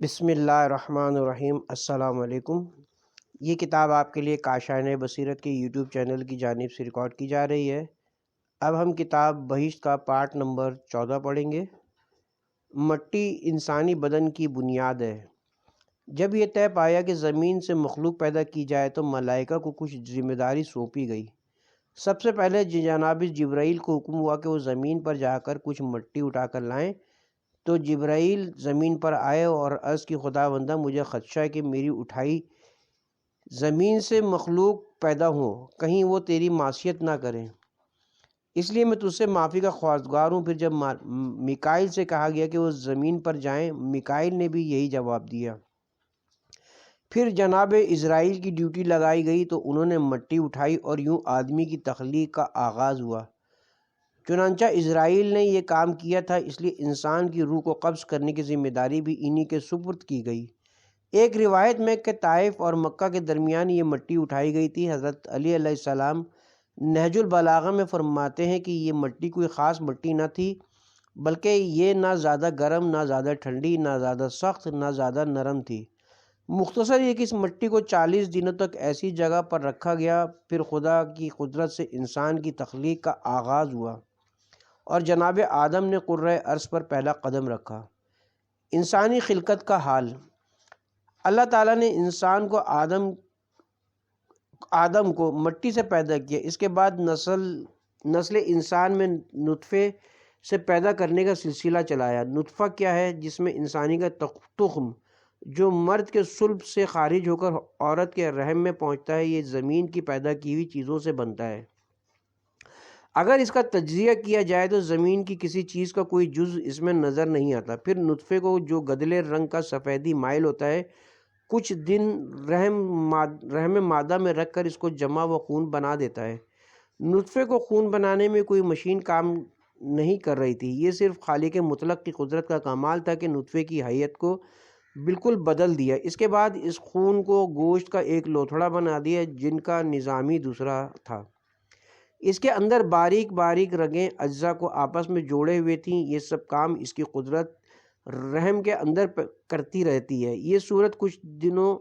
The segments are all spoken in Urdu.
بسم اللہ الرحمن الرحیم۔ السلام علیکم۔ یہ کتاب آپ کے لیے کاشانِ بصیرت کے یوٹیوب چینل کی جانب سے ریکارڈ کی جا رہی ہے۔ اب ہم کتاب بہشت کا پارٹ نمبر 14 پڑھیں گے۔ مٹی انسانی بدن کی بنیاد ہے۔ جب یہ طے پایا کہ زمین سے مخلوق پیدا کی جائے تو ملائکہ کو کچھ ذمہ داری سونپی گئی۔ سب سے پہلے جناب جبرائیل کو حکم ہوا کہ وہ زمین پر جا کر کچھ مٹی اٹھا کر لائیں، تو جبرائیل زمین پر آئے اور عرض کی خداوندہ مجھے خدشہ ہے کہ میری اٹھائی زمین سے مخلوق پیدا ہوں، کہیں وہ تیری معصیت نہ کریں، اس لیے میں تجھ سے معافی کا خواستگار ہوں۔ پھر جب میکائیل سے کہا گیا کہ وہ زمین پر جائیں، میکائیل نے بھی یہی جواب دیا۔ پھر جناب اسرائیل کی ڈیوٹی لگائی گئی تو انہوں نے مٹی اٹھائی اور یوں آدمی کی تخلیق کا آغاز ہوا۔ چنانچہ اسرائیل نے یہ کام کیا تھا، اس لیے انسان کی روح کو قبض کرنے کی ذمہ داری بھی انہی کے سپرد کی گئی۔ ایک روایت میں کہ طائف اور مکہ کے درمیان یہ مٹی اٹھائی گئی تھی۔ حضرت علی علیہ السلام نہج البلاغہ میں فرماتے ہیں کہ یہ مٹی کوئی خاص مٹی نہ تھی، بلکہ یہ نہ زیادہ گرم، نہ زیادہ ٹھنڈی، نہ زیادہ سخت، نہ زیادہ نرم تھی۔ مختصر یہ کہ اس مٹی کو 40 دنوں تک ایسی جگہ پر رکھا گیا، پھر خدا کی قدرت سے انسان کی تخلیق کا آغاز ہوا اور جناب آدم نے قرۂ ارض پر پہلا قدم رکھا۔ انسانی خلقت کا حال۔ اللہ تعالیٰ نے انسان کو آدم کو مٹی سے پیدا کیا، اس کے بعد نسل انسان میں نطفے سے پیدا کرنے کا سلسلہ چلایا۔ نطفہ کیا ہے؟ جس میں انسانی کا تخم جو مرد کے صلب سے خارج ہو کر عورت کے رحم میں پہنچتا ہے، یہ زمین کی پیدا کی ہوئی چیزوں سے بنتا ہے۔ اگر اس کا تجزیہ کیا جائے تو زمین کی کسی چیز کا کوئی جزء اس میں نظر نہیں آتا۔ پھر نطفے کو جو گدلے رنگ کا سفیدی مائل ہوتا ہے، کچھ دن رحم مادہ میں رکھ کر اس کو جمع و خون بنا دیتا ہے۔ نطفے کو خون بنانے میں کوئی مشین کام نہیں کر رہی تھی، یہ صرف خالق مطلق کی قدرت کا کمال تھا کہ نطفے کی حیت کو بالکل بدل دیا۔ اس کے بعد اس خون کو گوشت کا ایک لوتھڑا بنا دیا جن کا نظام ہی دوسرا تھا۔ اس کے اندر باریک باریک رگیں اجزاء کو آپس میں جوڑے ہوئے تھیں۔ یہ سب کام اس کی قدرت رحم کے اندر کرتی رہتی ہے۔ یہ صورت کچھ دنوں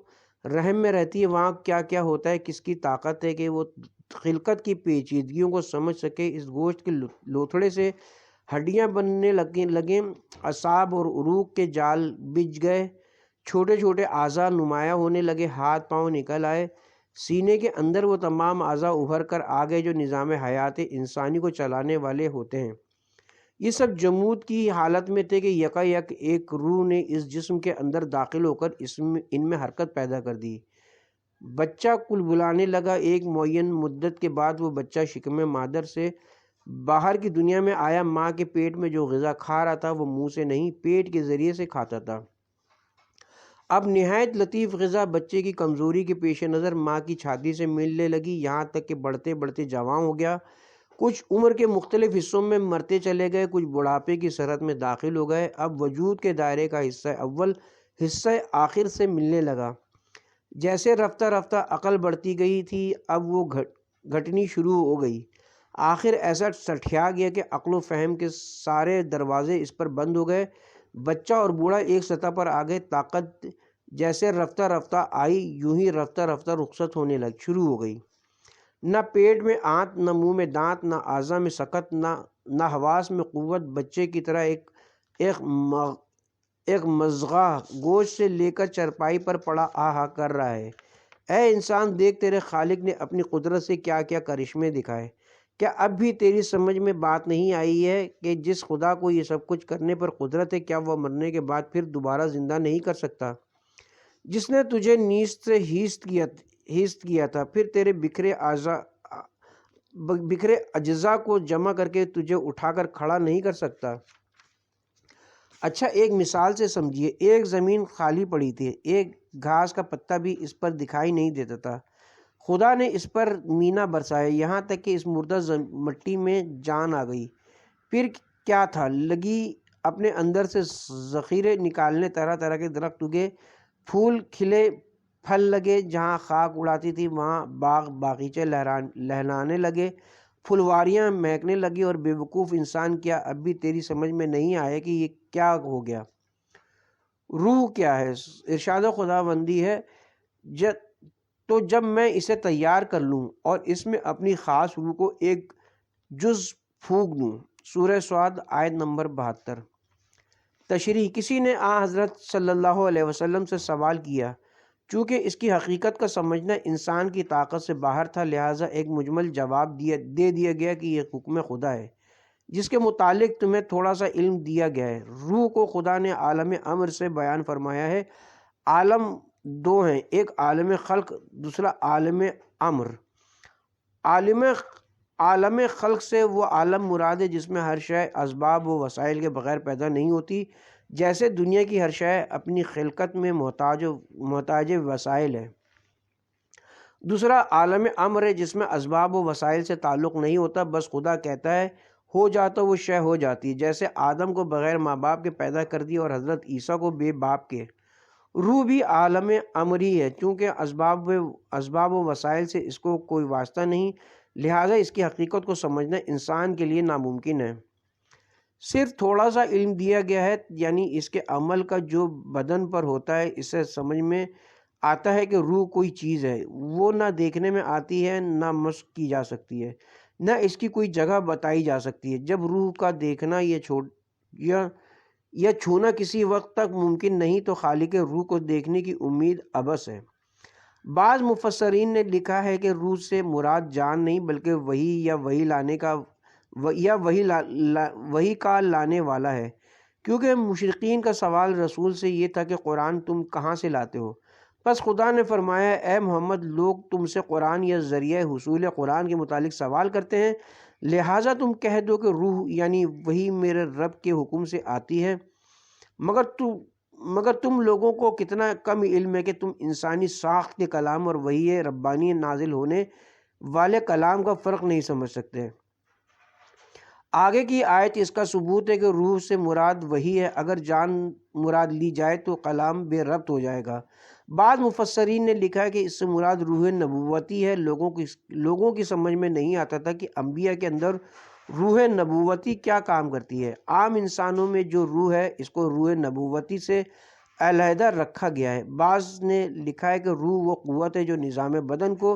رحم میں رہتی ہے، وہاں کیا کیا ہوتا ہے، کس کی طاقت ہے کہ وہ خلقت کی پیچیدگیوں کو سمجھ سکے۔ اس گوشت کے لوتھڑے سے ہڈیاں بننے لگیں، اعصاب اور عروق کے جال بچھ گئے، چھوٹے چھوٹے اعضاء نمایاں ہونے لگے، ہاتھ پاؤں نکل آئے، سینے کے اندر وہ تمام اعضاء ابھر کر آ گئے جو نظام حیات انسانی کو چلانے والے ہوتے ہیں۔ یہ سب جمود کی حالت میں تھے کہ یکا یک ایک روح نے اس جسم کے اندر داخل ہو کر ان میں حرکت پیدا کر دی۔ بچہ کل بلانے لگا۔ ایک معین مدت کے بعد وہ بچہ شکم مادر سے باہر کی دنیا میں آیا۔ ماں کے پیٹ میں جو غذا کھا رہا تھا وہ منہ سے نہیں، پیٹ کے ذریعے سے کھاتا تھا۔ اب نہایت لطیف غذا بچے کی کمزوری کے پیش نظر ماں کی چھاتی سے ملنے لگی، یہاں تک کہ بڑھتے بڑھتے جوان ہو گیا۔ کچھ عمر کے مختلف حصوں میں مرتے چلے گئے، کچھ بڑھاپے کی سرحد میں داخل ہو گئے۔ اب وجود کے دائرے کا حصہ اول حصہ آخر سے ملنے لگا۔ جیسے رفتہ رفتہ عقل بڑھتی گئی تھی، اب وہ گھٹنی شروع ہو گئی۔ آخر ایسا سٹھیا گیا کہ عقل و فہم کے سارے دروازے اس پر بند ہو گئے۔ بچہ اور بوڑھا ایک سطح پر آ گئے۔ طاقت جیسے رفتہ رفتہ آئی، یوں ہی رفتہ رفتہ رخصت ہونے شروع ہو گئی۔ نہ پیٹ میں آنت، نہ منہ میں دانت، نہ اعضاء میں سکت، نہ حواس میں قوت۔ بچے کی طرح ایک مضغہ گوشت سے لے کر چرپائی پر پڑا آہا کر رہا ہے۔ اے انسان، دیکھ تیرے خالق نے اپنی قدرت سے کیا کیا کرشمے دکھائے۔ کیا اب بھی تیری سمجھ میں بات نہیں آئی ہے کہ جس خدا کو یہ سب کچھ کرنے پر قدرت ہے، کیا وہ مرنے کے بعد پھر دوبارہ زندہ نہیں کر سکتا؟ جس نے تجھے نیست سے ہیست کیا تھا، پھر تیرے بکھرے اجزاء کو جمع کر کے تجھے اٹھا کر کھڑا نہیں کر سکتا؟ اچھا، ایک مثال سے سمجھیے۔ ایک زمین خالی پڑی تھی، ایک گھاس کا پتا بھی اس پر دکھائی نہیں دیتا تھا۔ خدا نے اس پر مینا برسایا، یہاں تک کہ اس مردہ مٹی میں جان آ گئی۔ پھر کیا تھا؟ لگی اپنے اندر سے ذخیرے نکالنے، طرح طرح کے درخت اگے، پھول کھلے، پھل لگے، جہاں خاک اڑاتی تھی وہاں باغ باغیچے لہلانے لگے، پھلواریاں مہکنے لگی۔ اور بے وقوف انسان، کیا اب بھی تیری سمجھ میں نہیں آیا کہ یہ کیا ہو گیا؟ روح کیا ہے؟ ارشاد خداوندی ہے تو جب میں اسے تیار کر لوں اور اس میں اپنی خاص روح کو ایک جز پھونک دوں۔ سورہ صاد آیت نمبر 72۔ تشریح: کسی نے حضرت صلی اللہ علیہ وسلم سے سوال کیا، چونکہ اس کی حقیقت کا سمجھنا انسان کی طاقت سے باہر تھا، لہٰذا ایک مجمل جواب دے دیا گیا کہ یہ حکم خدا ہے جس کے متعلق تمہیں تھوڑا سا علم دیا گیا ہے۔ روح کو خدا نے عالم امر سے بیان فرمایا ہے۔ عالم دو ہیں، ایک عالم خلق، دوسرا عالم امر۔ عالم خلق سے وہ عالم مراد ہے جس میں ہر شے اسباب و وسائل کے بغیر پیدا نہیں ہوتی، جیسے دنیا کی ہر شے اپنی خلقت میں محتاج وسائل ہے۔ دوسرا عالم امر ہے جس میں اسباب و وسائل سے تعلق نہیں ہوتا، بس خدا کہتا ہے ہو جاتا وہ شے ہو جاتی ہے، جیسے آدم کو بغیر ماں باپ کے پیدا کر دیا اور حضرت عیسیٰ کو بے باپ کے۔ روح بھی عالم امری ہے، چونکہ اسباب و وسائل سے اس کو کوئی واسطہ نہیں، لہٰذا اس کی حقیقت کو سمجھنا انسان کے لیے ناممکن ہے۔ صرف تھوڑا سا علم دیا گیا ہے، یعنی اس کے عمل کا جو بدن پر ہوتا ہے۔ اس سے سمجھ میں آتا ہے کہ روح کوئی چیز ہے، وہ نہ دیکھنے میں آتی ہے، نہ مس کی جا سکتی ہے، نہ اس کی کوئی جگہ بتائی جا سکتی ہے۔ جب روح کا دیکھنا یا چھونا کسی وقت تک ممکن نہیں تو خالق روح کو دیکھنے کی امید عبث ہے۔ بعض مفسرین نے لکھا ہے کہ روح سے مراد جان نہیں بلکہ وحی کا لانے والا ہے، کیونکہ مشرقین کا سوال رسول سے یہ تھا کہ قرآن تم کہاں سے لاتے ہو؟ پس خدا نے فرمایا، اے محمد، لوگ تم سے قرآن یا ذریعہ حصول قرآن کے متعلق سوال کرتے ہیں، لہٰذا تم کہہ دو کہ روح یعنی وہی میرے رب کے حکم سے آتی ہے۔ مگر تم لوگوں کو کتنا کم علم ہے کہ تم انسانی ساخت کے کلام اور وحی ربانی نازل ہونے والے کلام کا فرق نہیں سمجھ سکتے۔ آگے کی آیت اس کا ثبوت ہے کہ روح سے مراد وحی ہے۔ اگر جان مراد لی جائے تو کلام بے ربط ہو جائے گا۔ بعض مفسرین نے لکھا ہے کہ اس سے مراد روح نبوتی ہے۔ لوگوں کی سمجھ میں نہیں آتا تھا کہ انبیاء کے اندر روح نبوتی کیا کام کرتی ہے۔ عام انسانوں میں جو روح ہے اس کو روح نبوتی سے علیحدہ رکھا گیا ہے۔ بعض نے لکھا ہے کہ روح وہ قوت ہے جو نظام بدن کو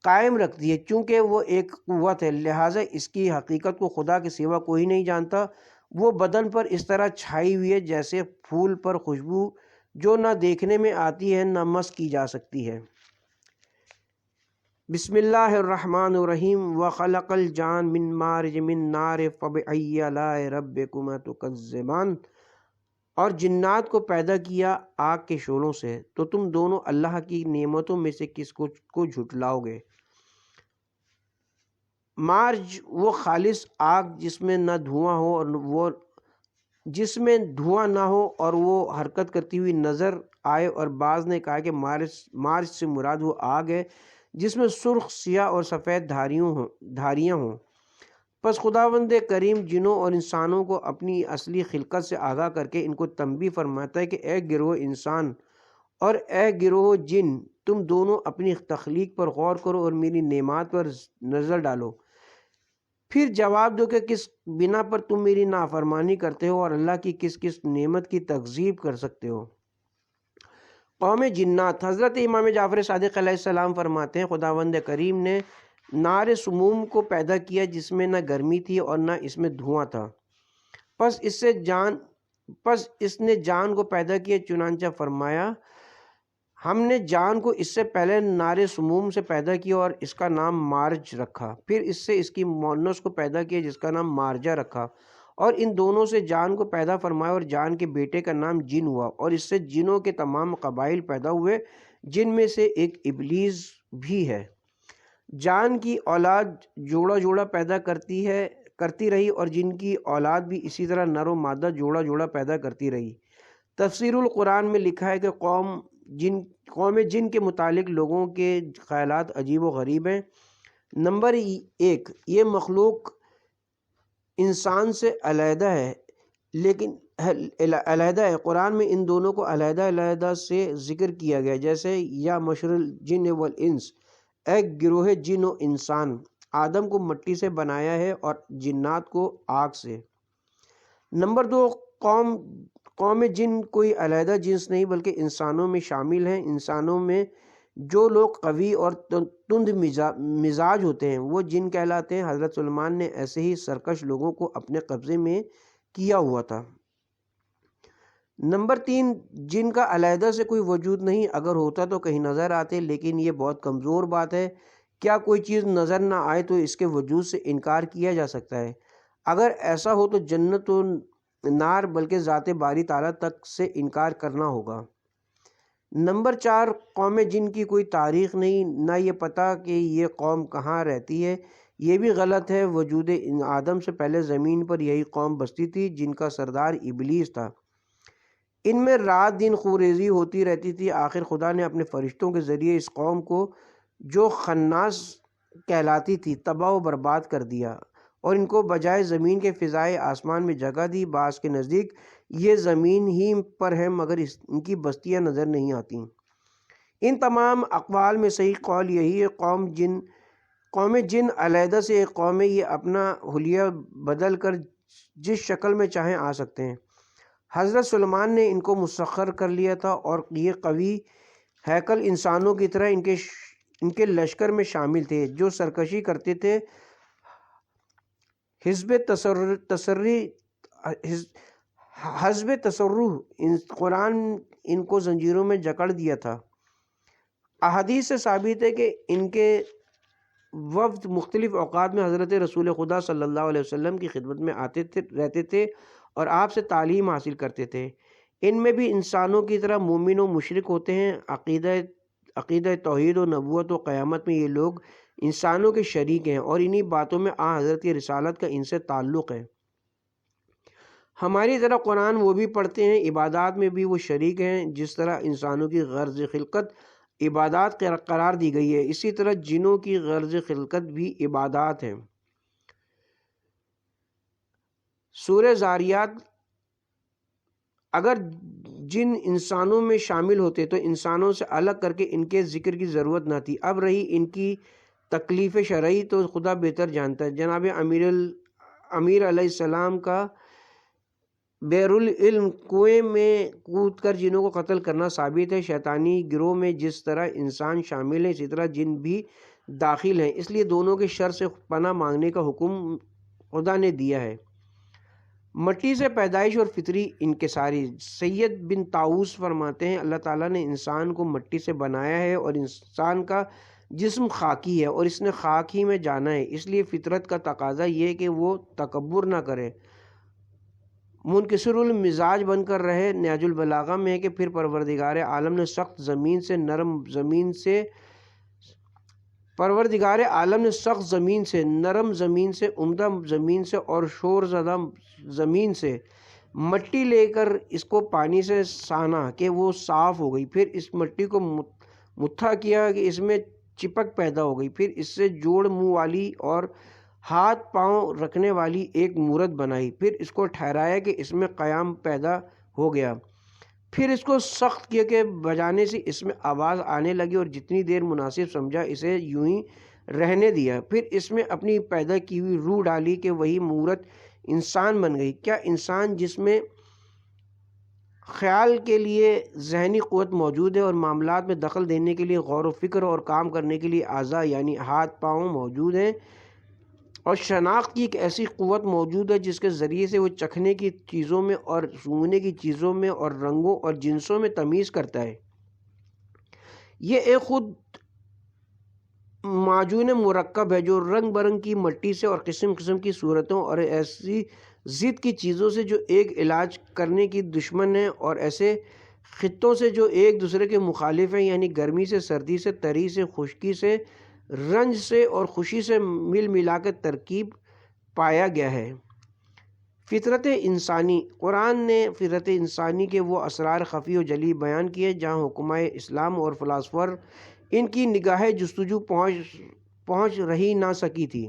قائم رکھتی ہے، چونکہ وہ ایک قوت ہے لہٰذا اس کی حقیقت کو خدا کے سوا کوئی نہیں جانتا۔ وہ بدن پر اس طرح چھائی ہوئی ہے جیسے پھول پر خوشبو، جو نہ دیکھنے میں آتی ہے نہ مس کی جا سکتی ہے۔ بسم اللہ الرحمن الرحیم۔ وَخَلَقَ الْجَانَّ مِن مَارِجٍ مِن نَارٍ فَبِأَيِّ آلَاءِ رَبِّكُمَا تُكَذِّبَانِ، اور جنات کو پیدا کیا آگ کے شعلوں سے، تو تم دونوں اللہ کی نعمتوں میں سے کس کو جھٹلاؤ گے؟ مارج وہ خالص آگ جس میں دھواں نہ ہو اور وہ حرکت کرتی ہوئی نظر آئے، اور بعض نے کہا کہ مارج سے مراد وہ آگ ہے جس میں سرخ، سیاہ اور سفید دھاریاں ہوں۔ پس خداوند کریم جنوں اور انسانوں کو اپنی اصلی خلقت سے آگاہ کر کے ان کو تنبیہ فرماتا ہے کہ اے گروہ انسان اور اے گروہ جن، تم دونوں اپنی تخلیق پر غور کرو اور میری نعمات پر نظر ڈالو، پھر جواب دو کہ کس بنا پر تم میری نافرمانی کرتے ہو اور اللہ کی کس نعمت کی تکذیب کر سکتے ہو۔ قوم جنات۔ حضرت امام جعفر صادق علیہ السلام فرماتے ہیں، خداوند کریم نے نار سموم کو پیدا کیا جس میں نہ گرمی تھی اور نہ اس میں دھواں تھا، پس اس نے جان کو پیدا کیا، چنانچہ فرمایا ہم نے جان کو اس سے پہلے نار سموم سے پیدا کیا اور اس کا نام مارج رکھا، پھر اس سے اس کی مؤنث کو پیدا کیا جس کا نام مارجہ رکھا، اور ان دونوں سے جان کو پیدا فرمایا اور جان کے بیٹے کا نام جن ہوا، اور اس سے جنوں کے تمام قبائل پیدا ہوئے جن میں سے ایک ابلیس بھی ہے۔ جان کی اولاد جوڑا پیدا کرتی رہی اور جن کی اولاد بھی اسی طرح نر و مادہ جوڑا پیدا کرتی رہی۔ تفسیر القرآن میں لکھا ہے کہ قوم جن کے متعلق لوگوں کے خیالات عجیب و غریب ہیں۔ نمبر 1، یہ مخلوق انسان سے علیحدہ ہے، لیکن قرآن میں ان دونوں کو علیحدہ سے ذکر کیا گیا، جیسے یا معشر الجن والانس، اے گروہ جن و انسان، آدم کو مٹی سے بنایا ہے اور جنات کو آگ سے۔ نمبر 2، قوم جن کوئی علیحدہ جنس نہیں بلکہ انسانوں میں شامل ہیں۔ انسانوں میں جو لوگ قوی اور تند مزاج ہوتے ہیں وہ جن کہلاتے ہیں۔ حضرت سلیمان نے ایسے ہی سرکش لوگوں کو اپنے قبضے میں کیا ہوا تھا۔ نمبر 3، جن کا علیحدہ سے کوئی وجود نہیں، اگر ہوتا تو کہیں نظر آتے، لیکن یہ بہت کمزور بات ہے۔ کیا کوئی چیز نظر نہ آئے تو اس کے وجود سے انکار کیا جا سکتا ہے؟ اگر ایسا ہو تو جنت و نار بلکہ ذات باری تعالیٰ تک سے انکار کرنا ہوگا۔ نمبر 4، قوم جن کی کوئی تاریخ نہیں، نہ یہ پتہ کہ یہ قوم کہاں رہتی ہے، یہ بھی غلط ہے۔ وجود آدم سے پہلے زمین پر یہی قوم بستی تھی جن کا سردار ابلیس تھا۔ ان میں رات دن خوریزی ہوتی رہتی تھی۔ آخر خدا نے اپنے فرشتوں کے ذریعے اس قوم کو جو خناس کہلاتی تھی تباہ و برباد کر دیا اور ان کو بجائے زمین کے فضائے آسمان میں جگہ دی۔ بعض کے نزدیک یہ زمین ہی پر ہے مگر ان کی بستیاں نظر نہیں آتی۔ ان تمام اقوال میں صحیح قول یہی ہے، قوم جن علیحدہ سے ایک قوم ہے، یہ اپنا حلیہ بدل کر جس شکل میں چاہیں آ سکتے ہیں۔ حضرت سلیمان نے ان کو مسخر کر لیا تھا اور یہ قوی ہیکل انسانوں کی طرح ان کے لشکر میں شامل تھے جو سرکشی کرتے تھے۔ حزب تصرح قرآن ان کو زنجیروں میں جکڑ دیا تھا۔ احادیث سے ثابت ہے کہ ان کے وفد مختلف اوقات میں حضرت رسول خدا صلی اللہ علیہ وسلم کی خدمت میں رہتے تھے اور آپ سے تعلیم حاصل کرتے تھے۔ ان میں بھی انسانوں کی طرح مومن و مشرک ہوتے ہیں۔ عقیدہ توحید و نبوت و قیامت میں یہ لوگ انسانوں کے شریک ہیں اور انہی باتوں میں حضرت کی رسالت کا ان سے تعلق ہے۔ ہماری طرح قرآن وہ بھی پڑھتے ہیں، عبادات میں بھی وہ شریک ہیں۔ جس طرح انسانوں کی غرض خلقت عبادات قرار دی گئی ہے، اسی طرح جنوں کی غرض خلقت بھی عبادات ہیں۔ سورہ زاریات، اگر جن انسانوں میں شامل ہوتے تو انسانوں سے الگ کر کے ان کے ذکر کی ضرورت نہ تھی۔ اب رہی ان کی تکلیف شرعی تو خدا بہتر جانتا ہے۔ جناب امیر علیہ السلام کا بیر العلم کنویں میں کود کر جنوں کو قتل کرنا ثابت ہے۔ شیطانی گروہ میں جس طرح انسان شامل ہیں اسی طرح جن بھی داخل ہیں، اس لیے دونوں کے شر سے پناہ مانگنے کا حکم خدا نے دیا ہے۔ مٹی سے پیدائش اور فطری انکساری، سید بن طاؤس فرماتے ہیں اللہ تعالیٰ نے انسان کو مٹی سے بنایا ہے اور انسان کا جسم خاکی ہے اور اس نے خاک ہی میں جانا ہے، اس لیے فطرت کا تقاضا یہ ہے کہ وہ تکبر نہ کرے، منکسر المزاج بن کر رہے۔ نہج البلاغہ میں ہے کہ پھر پروردگار عالم نے سخت زمین سے نرم زمین سے عمدہ زمین سے اور شور زدہ زمین سے مٹی لے کر اس کو پانی سے سانا کہ وہ صاف ہو گئی، پھر اس مٹی کو مٹھا کیا کہ اس میں چپک پیدا ہو گئی، پھر اس سے جوڑ منہ والی اور ہاتھ پاؤں رکھنے والی ایک مورت بنائی، پھر اس کو ٹھہرایا کہ اس میں قیام پیدا ہو گیا، پھر اس کو سخت کیا کہ بجانے سے اس میں آواز آنے لگی اور جتنی دیر مناسب سمجھا اسے یوں ہی رہنے دیا، پھر اس میں اپنی پیدا کی ہوئی روح ڈالی کہ وہی مورت انسان بن گئی۔ کیا انسان جس میں خیال کے لیے ذہنی قوت موجود ہے اور معاملات میں دخل دینے کے لیے غور و فکر اور کام کرنے کے لیے اعضاء یعنی ہاتھ پاؤں موجود ہیں اور شناخت کی ایک ایسی قوت موجود ہے جس کے ذریعے سے وہ چکھنے کی چیزوں میں اور سونگنے کی چیزوں میں اور رنگوں اور جنسوں میں تمیز کرتا ہے، یہ ایک خود معجون مرکب ہے جو رنگ برنگ کی مٹی سے اور قسم قسم کی صورتوں اور ایسی ضد کی چیزوں سے جو ایک علاج کرنے کی دشمن ہیں اور ایسے خطوں سے جو ایک دوسرے کے مخالف ہیں، یعنی گرمی سے، سردی سے، تری سے، خشکی سے، رنج سے اور خوشی سے مل ملا کے ترکیب پایا گیا ہے۔ فطرت انسانی، قرآن نے فطرت انسانی کے وہ اسرار خفی و جلی بیان کیے جہاں حکماء اسلام اور فلاسفر ان کی نگاہ جستجو پہنچ رہی نہ سکی تھی۔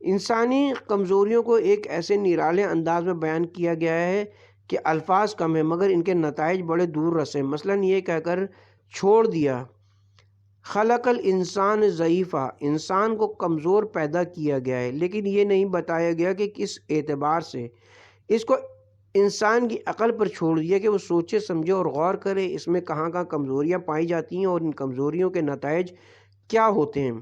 انسانی کمزوریوں کو ایک ایسے نرالے انداز میں بیان کیا گیا ہے کہ الفاظ کم ہیں مگر ان کے نتائج بڑے دور رس ہیں۔ مثلاً یہ کہہ کر چھوڑ دیا خلق الانسان ضعیفا، انسان کو کمزور پیدا کیا گیا ہے، لیکن یہ نہیں بتایا گیا کہ کس اعتبار سے۔ اس کو انسان کی عقل پر چھوڑ دیا کہ وہ سوچے سمجھے اور غور کرے اس میں کہاں کہاں کمزوریاں پائی جاتی ہیں اور ان کمزوریوں کے نتائج کیا ہوتے ہیں۔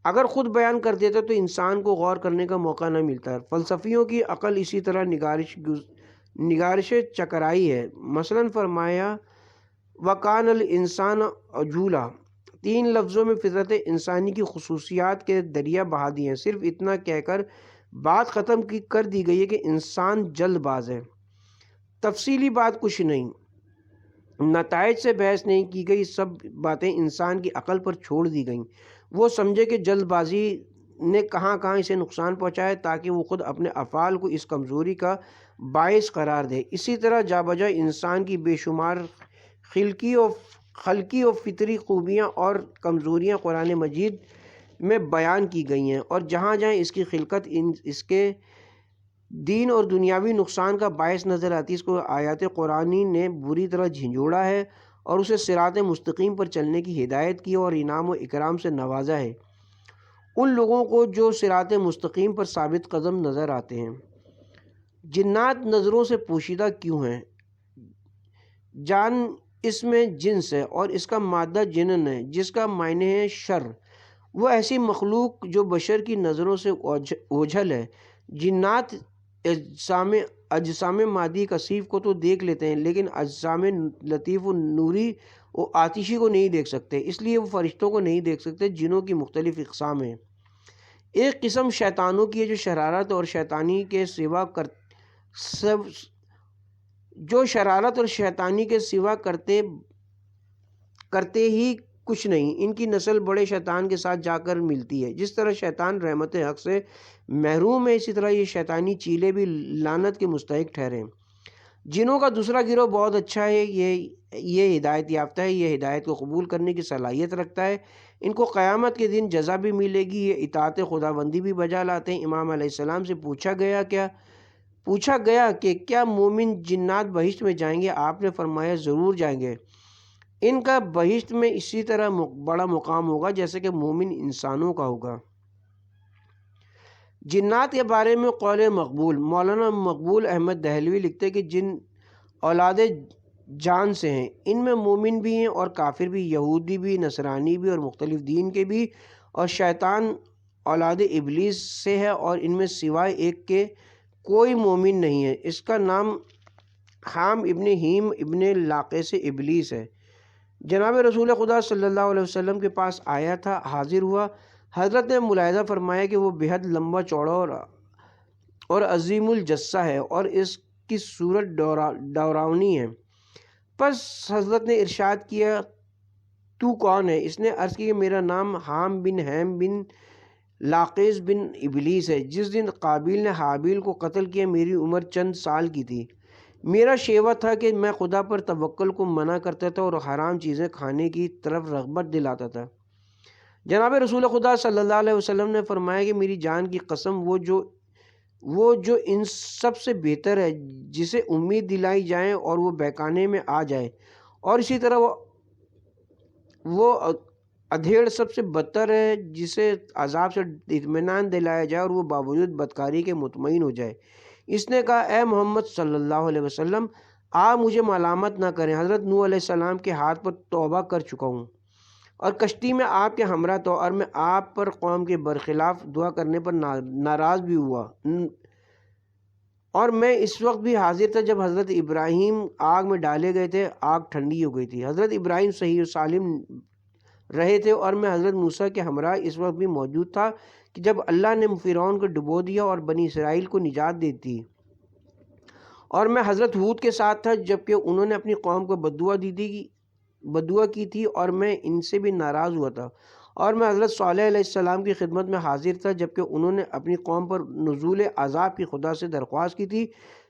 اگر خود بیان کر دیتا تو انسان کو غور کرنے کا موقع نہ ملتا۔ فلسفیوں کی عقل اسی طرح نگارش چکرائی ہے۔ مثلا فرمایا وَكَانَ الْإِنسَانَ عَجُولًا، 3 لفظوں میں فطرت انسانی کی خصوصیات کے دریا بہا دیے ہیں۔ صرف اتنا کہہ کر بات ختم کر دی گئی ہے کہ انسان جلد باز ہے۔ تفصیلی بات کچھ نہیں، نتائج سے بحث نہیں کی گئی، سب باتیں انسان کی عقل پر چھوڑ دی گئیں۔ وہ سمجھے کہ جلد بازی نے کہاں کہاں اسے نقصان پہنچایا تاکہ وہ خود اپنے افعال کو اس کمزوری کا باعث قرار دے۔ اسی طرح جا بجا انسان کی بے شمار خلقی و فطری خوبیاں اور کمزوریاں قرآن مجید میں بیان کی گئی ہیں، اور جہاں جہاں اس کی خلقت اس کے دین اور دنیاوی نقصان کا باعث نظر آتی ہے، اس کو آیات قرآنی نے بری طرح جھنجھوڑا ہے اور اسے صراط مستقیم پر چلنے کی ہدایت کی اور انعام و اکرام سے نوازا ہے ان لوگوں کو جو صراط مستقیم پر ثابت قدم نظر آتے ہیں۔ جنات نظروں سے پوشیدہ کیوں ہیں؟ جان اس میں جنس ہے اور اس کا مادہ جنن ہے جس کا معنی ہے شر۔ وہ ایسی مخلوق جو بشر کی نظروں سے اوجھل ہے۔ جنات اجسام مادی کثیف کو تو دیکھ لیتے ہیں لیکن اجسام لطیف و نوری و آتشی کو نہیں دیکھ سکتے، اس لیے وہ فرشتوں کو نہیں دیکھ سکتے۔ جنوں کی مختلف اقسام ہیں۔ ایک قسم شیطانوں کی ہے جو شرارت اور شیطانی کے سوا کرتے ہی کچھ نہیں۔ ان کی نسل بڑے شیطان کے ساتھ جا کر ملتی ہے۔ جس طرح شیطان رحمت حق سے محروم ہے، اسی طرح یہ شیطانی چیلے بھی لعنت کے مستحق ٹھہرے۔ جنوں کا دوسرا گروہ بہت اچھا ہے، یہ ہدایت یافتہ ہے، یہ ہدایت کو قبول کرنے کی صلاحیت رکھتا ہے۔ ان کو قیامت کے دن جزا بھی ملے گی، یہ اطاعت خداوندی بھی بجا لاتے ہیں۔ امام علیہ السلام سے پوچھا گیا کہ کیا مومن جنات بہشت میں جائیں گے؟ آپ نے فرمایا ضرور جائیں گے، ان کا بہشت میں اسی طرح بڑا مقام ہوگا جیسے کہ مومن انسانوں کا ہوگا۔ جنات کے بارے میں قول مقبول، مولانا مقبول احمد دہلوی لکھتے کہ جن اولاد جان سے ہیں، ان میں مومن بھی ہیں اور کافر بھی، یہودی بھی، نصرانی بھی اور مختلف دین کے بھی، اور شیطان اولاد ابلیس سے ہے اور ان میں سوائے ایک کے کوئی مومن نہیں ہے۔ اس کا نام حام ابن ہیم ابن لاقیس سے ابلیس ہے۔ جناب رسول خدا صلی اللہ علیہ وسلم کے پاس آیا تھا، حاضر ہوا۔ حضرت نے ملاحظہ فرمایا کہ وہ بہت لمبا چوڑا اور عظیم الجثہ ہے اور اس کی صورت ڈراؤنی ہے۔ پس حضرت نے ارشاد کیا تو کون ہے؟ اس نے عرض کی کہ میرا نام حام بن ہیم بن لاقیس بن ابلیس ہے۔ جس دن قابیل نے حابیل کو قتل کیا میری عمر چند سال کی تھی۔ میرا شیوہ تھا کہ میں خدا پر توکل کو منع کرتا تھا اور حرام چیزیں کھانے کی طرف رغبت دلاتا تھا۔ جناب رسول خدا صلی اللہ علیہ وسلم نے فرمایا کہ میری جان کی قسم وہ جو ان سب سے بہتر ہے جسے امید دلائی جائے اور وہ بہکانے میں آ جائے، اور اسی طرح وہ ادھیڑ سب سے بدتر ہے جسے عذاب سے اطمینان دلایا جائے اور وہ باوجود بدکاری کے مطمئن ہو جائے۔ اس نے کہا اے محمد صلی اللہ علیہ وسلم، آپ مجھے ملامت نہ کریں، حضرت نوح علیہ السلام کے ہاتھ پر توبہ کر چکا ہوں اور کشتی میں آپ کے ہمراہ تھا، اور میں آپ پر قوم کے برخلاف دعا کرنے پر ناراض بھی ہوا، اور میں اس وقت بھی حاضر تھا جب حضرت ابراہیم آگ میں ڈالے گئے تھے، آگ ٹھنڈی ہو گئی تھی، حضرت ابراہیم صحیح و سالم رہے تھے، اور میں حضرت موسیٰ کے ہمراہ اس وقت بھی موجود تھا کہ جب اللہ نے فرعون کو ڈبو دیا اور بنی اسرائیل کو نجات دی تھی، اور میں حضرت ہود کے ساتھ تھا جبکہ انہوں نے اپنی قوم کو بددعا کی تھی اور میں ان سے بھی ناراض ہوا تھا، اور میں حضرت صالح علیہ السلام کی خدمت میں حاضر تھا جبکہ انہوں نے اپنی قوم پر نزول عذاب کی خدا سے درخواست کی تھی،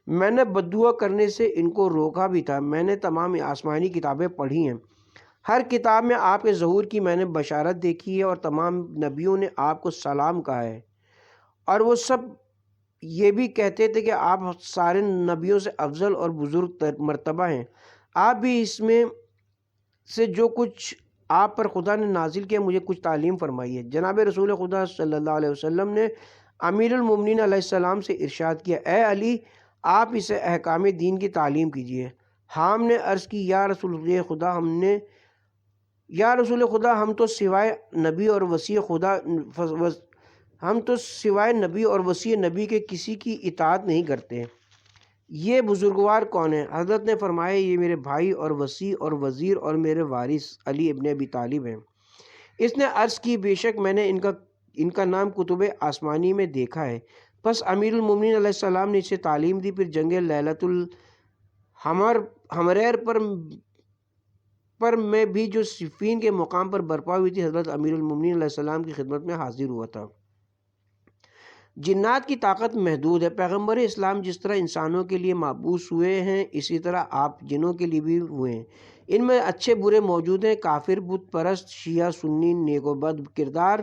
میں نے بددعا کرنے سے ان کو روکا بھی تھا۔ میں نے تمام آسمانی کتابیں پڑھی ہیں، ہر کتاب میں آپ کے ظہور کی میں نے بشارت دیکھی ہے، اور تمام نبیوں نے آپ کو سلام کہا ہے، اور وہ سب یہ بھی کہتے تھے کہ آپ سارے نبیوں سے افضل اور بزرگ مرتبہ ہیں۔ آپ بھی اس میں سے جو کچھ آپ پر خدا نے نازل کیا مجھے کچھ تعلیم فرمائی ہے۔ جناب رسول خدا صلی اللہ علیہ وسلم نے امیر المومنین علیہ السلام سے ارشاد کیا اے علی، آپ اسے احکام دین کی تعلیم کیجیے۔ حام نے عرض کی یا رسول خدا ہم تو سوائے نبی اور وصی نبی کے کسی کی اطاعت نہیں کرتے۔ یہ بزرگوار کون ہے؟ حضرت نے فرمایا یہ میرے بھائی اور وصی اور وزیر اور میرے وارث علی ابن ابی طالب ہیں۔ اس نے عرض کی بے شک میں نے ان کا نام کتب آسمانی میں دیکھا ہے۔ پس امیر المومنین علیہ السلام نے اسے تعلیم دی۔ پھر جنگ لیلۃ الحمریر پر میں بھی جو صفین کے مقام پر برپا ہوئی تھی، حضرت امیر المومنین علیہ السلام کی خدمت میں حاضر ہوا تھا۔ جنات کی طاقت محدود ہے۔ پیغمبر اسلام جس طرح انسانوں کے لیے مبعوث ہوئے ہیں اسی طرح آپ جنوں کے لیے بھی ہوئے ہیں۔ ان میں اچھے برے موجود ہیں، کافر، بت پرست، شیعہ، سنی، نیک و بد کردار،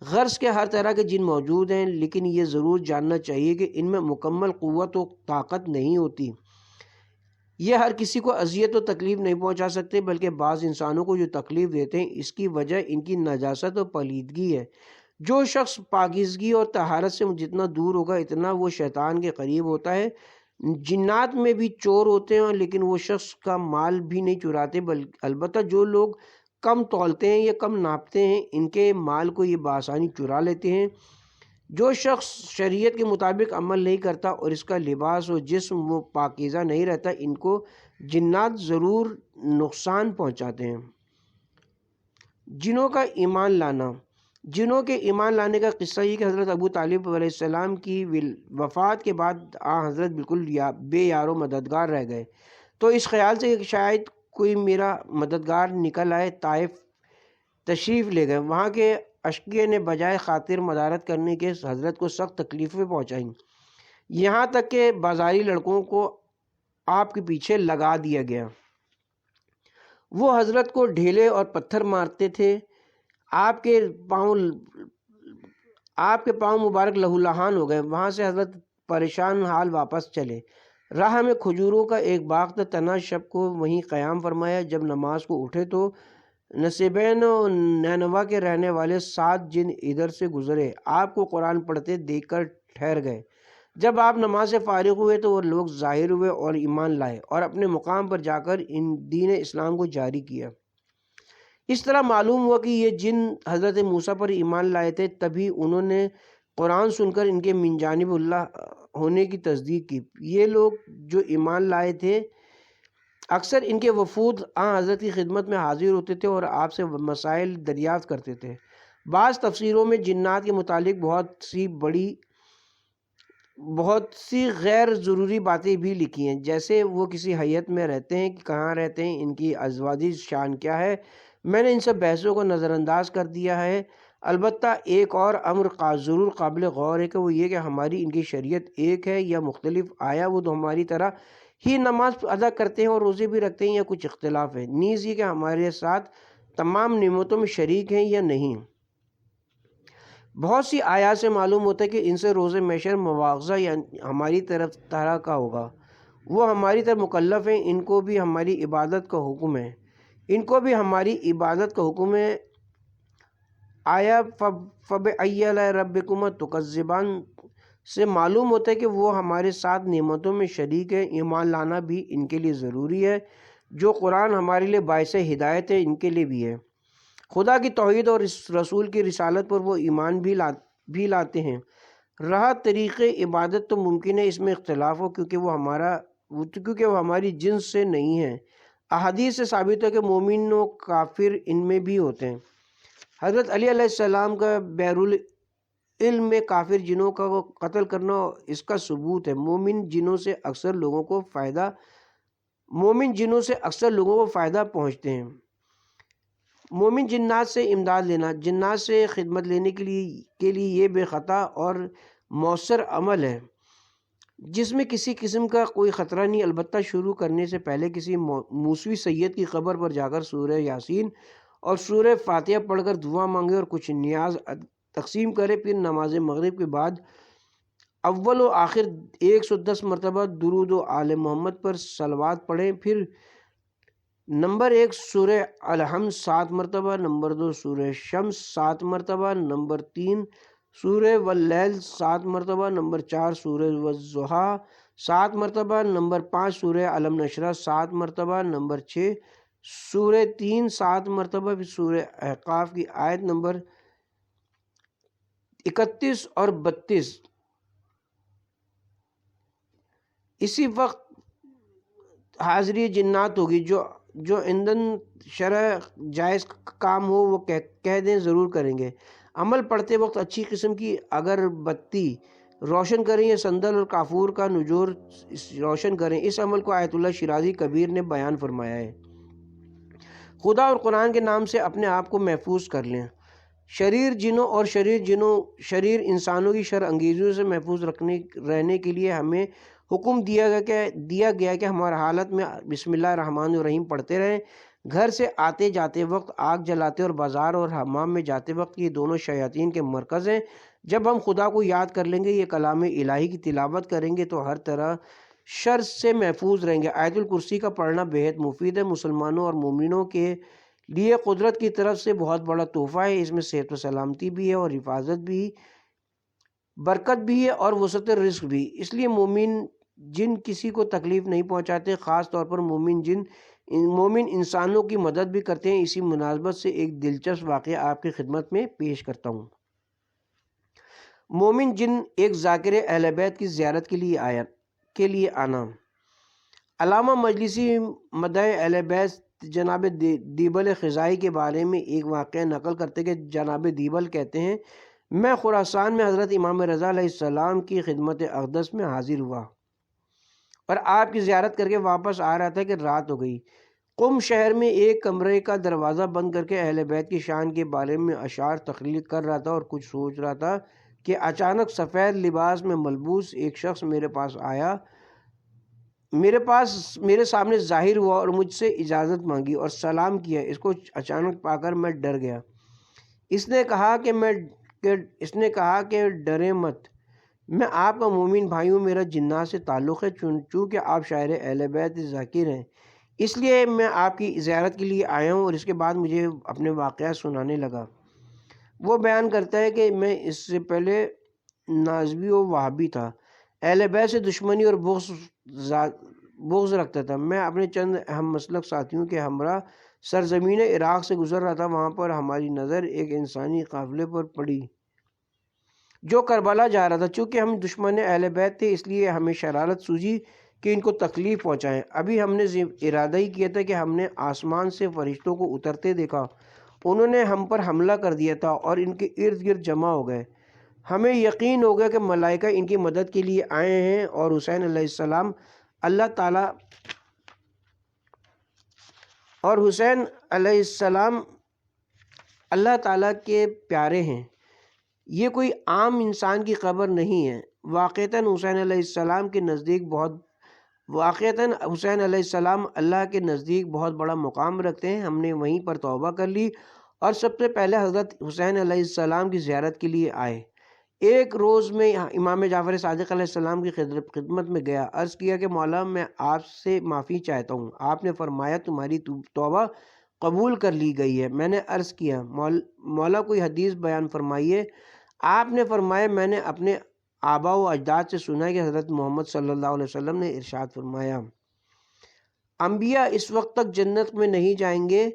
غرض کے ہر طرح کے جن موجود ہیں، لیکن یہ ضرور جاننا چاہیے کہ ان میں مکمل قوت و طاقت نہیں ہوتی۔ یہ ہر کسی کو اذیت و تکلیف نہیں پہنچا سکتے، بلکہ بعض انسانوں کو جو تکلیف دیتے ہیں اس کی وجہ ان کی نجاست و پلیدگی ہے۔ جو شخص پاکیزگی اور طہارت سے جتنا دور ہوگا اتنا وہ شیطان کے قریب ہوتا ہے۔ جنات میں بھی چور ہوتے ہیں لیکن وہ شخص کا مال بھی نہیں چراتے، البتہ جو لوگ کم تولتے ہیں یا کم ناپتے ہیں ان کے مال کو یہ بآسانی چرا لیتے ہیں۔ جو شخص شریعت کے مطابق عمل نہیں کرتا اور اس کا لباس و جسم وہ پاکیزہ نہیں رہتا، ان کو جنات ضرور نقصان پہنچاتے ہیں۔ جنوں کا ایمان لانا۔ جنوں کے ایمان لانے کا قصہ یہ کہ حضرت ابو طالب علیہ السلام کی وفات کے بعد حضرت بالکل بے یار و مددگار رہ گئے، تو اس خیال سے کہ شاید کوئی میرا مددگار نکل آئے، طائف تشریف لے گئے۔ وہاں کے اشقیہ نے بجائے خاطر مدارت کرنے کے حضرت کو سخت تکلیفیں پہنچائیں، یہاں تک کہ بازاری لڑکوں کو آپ کے پیچھے لگا دیا گیا۔ وہ حضرت کو ڈھیلے اور پتھر مارتے تھے۔ آپ کے پاؤں مبارک لہو لہان ہو گئے۔ وہاں سے حضرت پریشان حال واپس چلے۔ راہ میں کھجوروں کا ایک باغ تھا، تنہا شب کو وہیں قیام فرمایا۔ جب نماز کو اٹھے تو نصیبین و نینوا کے رہنے والے 7 جن ادھر سے گزرے، آپ کو قرآن پڑھتے دیکھ کر ٹھہر گئے۔ جب آپ نماز سے فارغ ہوئے تو وہ لوگ ظاہر ہوئے اور ایمان لائے اور اپنے مقام پر جا کر ان دین اسلام کو جاری کیا۔ اس طرح معلوم ہوا کہ یہ جن حضرت موسیٰ پر ایمان لائے تھے، تبھی انہوں نے قرآن سن کر ان کے من جانب اللہ ہونے کی تصدیق کی۔ یہ لوگ جو ایمان لائے تھے اکثر ان کے وفود حضرت کی خدمت میں حاضر ہوتے تھے اور آپ سے مسائل دریافت کرتے تھے۔ بعض تفسیروں میں جنات کے متعلق بہت سی غیر ضروری باتیں بھی لکھی ہیں، جیسے وہ کسی حیت میں رہتے ہیں، کہاں رہتے ہیں، ان کی ازواجی شان کیا ہے۔ میں نے ان سب بحثوں کو نظر انداز کر دیا ہے۔ البتہ ایک اور امر ضرور قابل غور ہے کہ وہ یہ کہ ہماری ان کی شریعت ایک ہے یا مختلف؟ آیا وہ تو ہماری طرح ہی نماز ادا کرتے ہیں اور روزے بھی رکھتے ہیں یا کچھ اختلاف ہے؟ نیز یہ کہ ہمارے ساتھ تمام نعمتوں میں شریک ہیں یا نہیں؟ بہت سی آیات سے معلوم ہوتا ہے کہ ان سے روز محشر مواخذہ یا ہماری طرح کا ہوگا۔ وہ ہماری طرح مکلف ہیں، ان کو بھی ہماری عبادت کا حکم ہے۔ آیا فَبِأَيِّ آلَاءِ رَبِّكُمَا تُكَذِّبَانِ سے معلوم ہوتا ہے کہ وہ ہمارے ساتھ نعمتوں میں شریک ہے۔ ایمان لانا بھی ان کے لیے ضروری ہے۔ جو قرآن ہمارے لیے باعث ہدایت ہے ان کے لیے بھی ہے۔ خدا کی توحید اور رسول کی رسالت پر وہ ایمان بھی لاتے ہیں۔ رہا طریق عبادت تو ممکن ہے اس میں اختلاف ہو کیونکہ وہ ہماری جنس سے نہیں ہے۔ احادیث سے ثابت ہے کہ مومن و کافر ان میں بھی ہوتے ہیں۔ حضرت علی علیہ السلام کا بیرالعلم میں کافر جنوں کا قتل کرنا اس کا ثبوت ہے۔ مومن جنوں سے اکثر لوگوں کو فائدہ پہنچتے ہیں۔ مومن جنات سے امداد لینا۔ جنات سے خدمت لینے کے لیے یہ بے خطا اور مؤثر عمل ہے جس میں کسی قسم کا کوئی خطرہ نہیں۔ البتہ شروع کرنے سے پہلے کسی موسوی سید کی قبر پر جا کر سورہ یاسین اور سورہ فاتحہ پڑھ کر دعا مانگے اور کچھ نیاز تقسیم کرے۔ پھر نماز مغرب کے بعد اول و آخر 110 مرتبہ درود و آل محمد پر صلوات پڑھیں۔ پھر نمبر 1 سورہ الحمد 7 مرتبہ، نمبر 2 سورہ شمس 7 مرتبہ، نمبر 3 سورہ واللیل 7 مرتبہ، نمبر 4 سورہ والضحیٰ 7 مرتبہ، نمبر 5 سورہ علم نشرہ 7 مرتبہ، نمبر 6 سورہ 3 7 مرتبہ، پھر سورہ احقاف کی آیت نمبر 31 اور 32۔ اسی وقت حاضری جنات ہوگی، جو ایندھن شرع جائز کام ہو وہ کہہ دیں ضرور کریں گے۔ عمل پڑھتے وقت اچھی قسم کی اگر بتی روشن کریں یا صندل اور کافور کا نجور روشن کریں۔ اس عمل کو آیت اللہ شیرازی کبیر نے بیان فرمایا ہے۔ خدا اور قرآن کے نام سے اپنے آپ کو محفوظ کر لیں۔ شریر جنوں اور شریر انسانوں کی شر انگیزیوں سے محفوظ رہنے کے لیے ہمیں حکم دیا گیا کہ ہمارے حالت میں بسم اللہ الرحمن الرحیم پڑھتے رہیں۔ گھر سے آتے جاتے وقت، آگ جلاتے اور بازار اور حمام میں جاتے وقت یہ دونوں شیاطین کے مرکز ہیں۔ جب ہم خدا کو یاد کر لیں گے، یہ کلام الہی کی تلاوت کریں گے تو ہر طرح شر سے محفوظ رہیں گے۔ آیت الکرسی کا پڑھنا بہت مفید ہے۔ مسلمانوں اور مومنوں کے لیے قدرت کی طرف سے بہت بڑا تحفہ ہے۔ اس میں صحت و سلامتی بھی ہے اور حفاظت بھی، برکت بھی ہے اور وسعت رزق بھی۔ اس لیے مومن جن کسی کو تکلیف نہیں پہنچاتے، خاص طور پر مومن انسانوں کی مدد بھی کرتے ہیں۔ اسی مناسبت سے ایک دلچسپ واقعہ آپ کی خدمت میں پیش کرتا ہوں۔ مومن جن ایک ذاکر اہل بیت کی زیارت کے لیے آنا۔ علامہ مجلسی مدح اہل بیت جناب دیبل خزائی کے بارے میں ایک واقعہ نقل کرتے کہ جناب دیبل کہتے ہیں، میں خراسان میں حضرت امام رضا علیہ السلام کی خدمت اقدس میں حاضر ہوا اور آپ کی زیارت کر کے واپس آ رہا تھا کہ رات ہو گئی۔ قم شہر میں ایک کمرے کا دروازہ بند کر کے اہل بیت کی شان کے بارے میں اشعار تخلیق کر رہا تھا اور کچھ سوچ رہا تھا کہ اچانک سفید لباس میں ملبوس ایک شخص میرے پاس آیا، میرے سامنے ظاہر ہوا اور مجھ سے اجازت مانگی اور سلام کیا۔ اس کو اچانک پا کر میں ڈر گیا۔ اس نے کہا کہ ڈریں مت، میں آپ کا مومن بھائی ہوں، میرا جنات سے تعلق ہے، چونکہ آپ شاعر اہل بیت ذاکر ہیں، اس لیے میں آپ کی زیارت کے لیے آیا ہوں۔ اور اس کے بعد مجھے اپنے واقعات سنانے لگا۔ وہ بیان کرتا ہے کہ میں اس سے پہلے نازبی و وہابی تھا، اہل بیت سے دشمنی اور بغض رکھتا تھا۔ میں اپنے چند اہم مسلک ساتھیوں کے ہمراہ سرزمین عراق سے گزر رہا تھا۔ وہاں پر ہماری نظر ایک انسانی قافلے پر پڑی جو کربلا جا رہا تھا۔ چونکہ ہم دشمن اہل بیت تھے، اس لیے ہمیں شرارت سوجی کہ ان کو تکلیف پہنچائیں۔ ابھی ہم نے ارادہ ہی کیا تھا کہ ہم نے آسمان سے فرشتوں کو اترتے دیکھا، انہوں نے ہم پر حملہ کر دیا تھا اور ان کے ارد گرد جمع ہو گئے۔ ہمیں یقین ہو گیا کہ ملائکہ ان کی مدد کے لیے آئے ہیں اور حسین علیہ السلام اللہ تعالیٰ کے پیارے ہیں۔ یہ کوئی عام انسان کی قبر نہیں ہے۔ واقعتاً حسین علیہ السلام اللہ کے نزدیک بہت بڑا مقام رکھتے ہیں۔ ہم نے وہیں پر توبہ کر لی اور سب سے پہلے حضرت حسین علیہ السلام کی زیارت کے لیے آئے۔ ایک روز میں امام جعفر صادق علیہ السلام کی خدمت میں گیا، عرض کیا کہ مولا میں آپ سے معافی چاہتا ہوں۔ آپ نے فرمایا تمہاری توبہ قبول کر لی گئی ہے۔ میں نے عرض کیا مولا کوئی حدیث بیان فرمائیے۔ آپ نے فرمایا میں نے اپنے آبا و اجداد سے سنا ہے کہ حضرت محمد صلی اللہ علیہ وسلم نے ارشاد فرمایا، انبیاء اس وقت تک جنت میں نہیں جائیں گے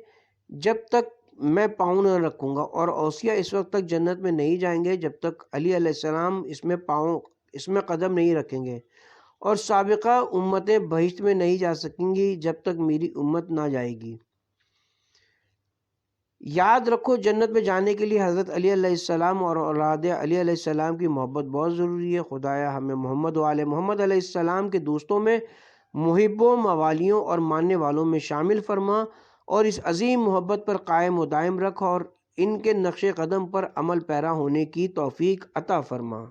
جب تک میں پاؤں نہ رکھوں گا، اور اوصیاء اس وقت تک جنت میں نہیں جائیں گے جب تک علی علیہ السلام اس میں قدم نہیں رکھیں گے، اور سابقہ امتیں بہشت میں نہیں جا سکیں گی جب تک میری امت نہ جائے گی۔ یاد رکھو جنت میں جانے کے لیے حضرت علی علیہ السلام اور اولاد علی علیہ السلام کی محبت بہت ضروری ہے۔ خدایا ہمیں محمد و آل محمد علیہ السلام کے دوستوں میں، محبوں، موالیوں اور ماننے والوں میں شامل فرما، اور اس عظیم محبت پر قائم و دائم رکھ اور ان کے نقش قدم پر عمل پیرا ہونے کی توفیق عطا فرما۔